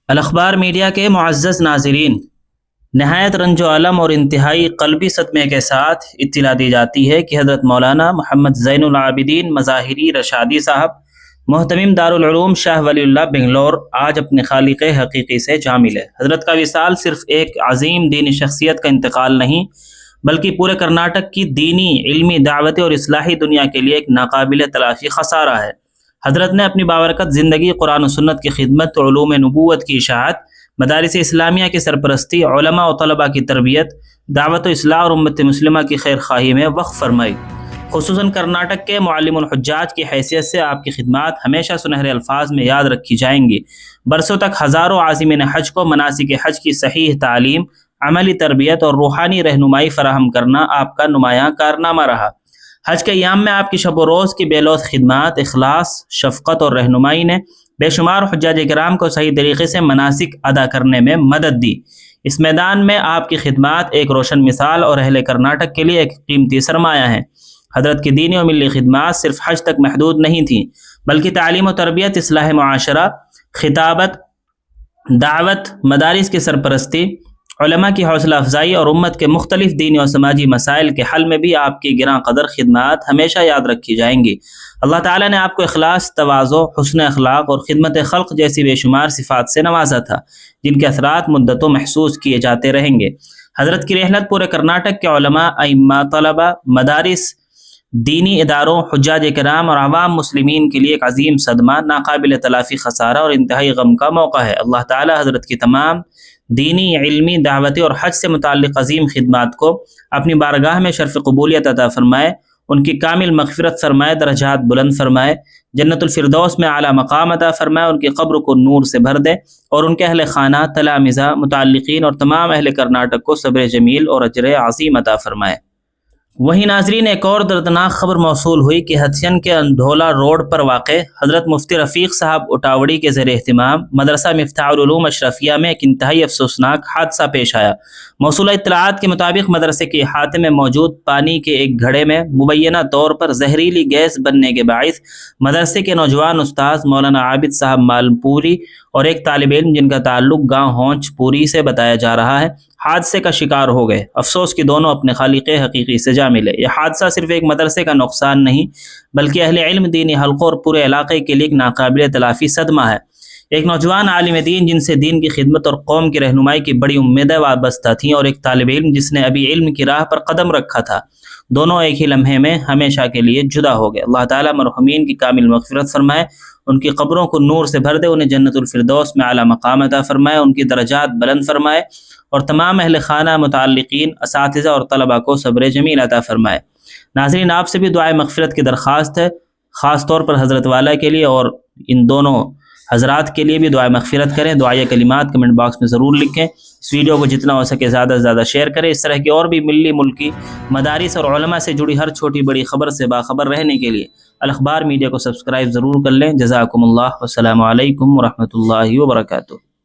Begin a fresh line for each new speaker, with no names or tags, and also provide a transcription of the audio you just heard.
الاخبار media کے معزز ناظرین، نہایت رنج و الم اور انتہائی قلبی صدمے کے ساتھ اطلاع دی جاتی ہے کہ حضرت مولانا محمد زین العابدین مظاہری رشادی صاحب محتمم دارالعلوم شاہ ولی اللہ بنگلور آج اپنے خالق حقیقی سے جا ملے۔ حضرت کا وصال صرف ایک عظیم دینی شخصیت کا انتقال نہیں، بلکہ پورے کرناٹک کی دینی، علمی، دعوتی اور اصلاحی دنیا کے لیے ایک ناقابل تلافی خسارہ ہے۔ حضرت نے اپنی بابرکت زندگی قرآن و سنت کی خدمت، علوم نبوت کی اشاعت، مدارس اسلامیہ کی سرپرستی، علماء و طلباء کی تربیت، دعوت و اصلاح اور امت مسلمہ کی خیر خواہی میں وقف فرمائی۔ خصوصاً کرناٹک کے معلم الحجاج کی حیثیت سے آپ کی خدمات ہمیشہ سنہرے الفاظ میں یاد رکھی جائیں گی۔ برسوں تک ہزاروں عازمین حج کو مناسک حج کی صحیح تعلیم، عملی تربیت اور روحانی رہنمائی فراہم کرنا آپ کا نمایاں کارنامہ رہا۔ حج کے ایام میں آپ کی شب و روز کی بے لوث خدمات، اخلاص، شفقت اور رہنمائی نے بے شمار حجاج کرام کو صحیح طریقے سے مناسک ادا کرنے میں مدد دی۔ اس میدان میں آپ کی خدمات ایک روشن مثال اور اہل کرناٹک کے لیے ایک قیمتی سرمایہ ہیں۔ حضرت کی دینی و ملی خدمات صرف حج تک محدود نہیں تھیں، بلکہ تعلیم و تربیت، اصلاح معاشرہ، خطابت، دعوت، مدارس کی سرپرستی، علماء کی حوصلہ افزائی اور امت کے مختلف دینی و سماجی مسائل کے حل میں بھی آپ کی گراں قدر خدمات ہمیشہ یاد رکھی جائیں گی۔ اللہ تعالیٰ نے آپ کو اخلاص، تواضع، حسن اخلاق اور خدمت خلق جیسی بے شمار صفات سے نوازا تھا، جن کے اثرات مدتوں محسوس کیے جاتے رہیں گے۔ حضرت کی رحلت پورے کرناٹک کے علماء، ائمہ، طلباء، مدارس، دینی اداروں، حجاج کرام اور عوام مسلمین کے لیے ایک عظیم صدمہ، ناقابل تلافی خسارہ اور انتہائی غم کا موقع ہے۔ اللہ تعالیٰ حضرت کی تمام دینی، علمی، دعوتی اور حج سے متعلق عظیم خدمات کو اپنی بارگاہ میں شرف قبولیت عطا فرمائے، ان کی کامل مغفرت فرمائے، درجات بلند فرمائے، جنت الفردوس میں اعلیٰ مقام عطا فرمائے، ان کی قبر کو نور سے بھر دے اور ان کے اہل خانہ، تلامذہ، متعلقین اور تمام اہل کرناٹک کو صبر جمیل اور اجر عظیم عطا فرمائے۔ وہیں ناظرین، ایک اور دردناک خبر موصول ہوئی کہ ہتھین کے اندھولا روڈ پر واقع حضرت مفتی رفیق صاحب اٹاوڑی کے زیر اہتمام مدرسہ مفتاح العلوم اشرفیہ میں ایک انتہائی افسوسناک حادثہ پیش آیا۔ موصولہ اطلاعات کے مطابق مدرسے کے احاطے میں موجود پانی کے ایک گھڑے میں مبینہ طور پر زہریلی گیس بننے کے باعث مدرسے کے نوجوان استاذ مولانا عابد صاحب مالپوری اور ایک طالب علم جن کا تعلق گاؤں ہونچ پوری سے بتایا جا رہا ہے، حادثے کا شکار ہو گئے۔ افسوس کہ دونوں اپنے خالق حقیقی سے جا ملے۔ یہ حادثہ صرف ایک مدرسے کا نقصان نہیں، بلکہ اہل علم، دینی حلقوں اور پورے علاقے کے لیے ایک ناقابل تلافی صدمہ ہے۔ ایک نوجوان عالم دین جن سے دین کی خدمت اور قوم کی رہنمائی کی بڑی امیدیں وابستہ تھیں، اور ایک طالب علم جس نے ابھی علم کی راہ پر قدم رکھا تھا، دونوں ایک ہی لمحے میں ہمیشہ کے لیے جدا ہو گئے۔ اللہ تعالیٰ مرحومین کی کامل مغفرت فرمائے، ان کی قبروں کو نور سے بھر دے، انہیں جنت الفردوس میں اعلیٰ مقام عطا فرمائے، ان کی درجات بلند فرمائے اور تمام اہل خانہ، متعلقین، اساتذہ اور طلباء کو صبر جمیل عطا فرمائے۔ ناظرین، آپ سے بھی دعائے مغفرت کی درخواست ہے، خاص طور پر حضرت والا کے لیے اور ان دونوں حضرات کے لیے بھی دعائے مغفرت کریں۔ دعائے کلمات کمنٹ باکس میں ضرور لکھیں۔ اس ویڈیو کو جتنا ہو سکے زیادہ سے زیادہ شیئر کریں۔ اس طرح کی اور بھی ملی، ملکی، مدارس اور علماء سے جڑی ہر چھوٹی بڑی خبر سے باخبر رہنے کے لیے الاخبار میڈیا کو سبسکرائب ضرور کر لیں۔ جزاکم اللہ، والسلام علیکم ورحمۃ اللہ وبرکاتہ۔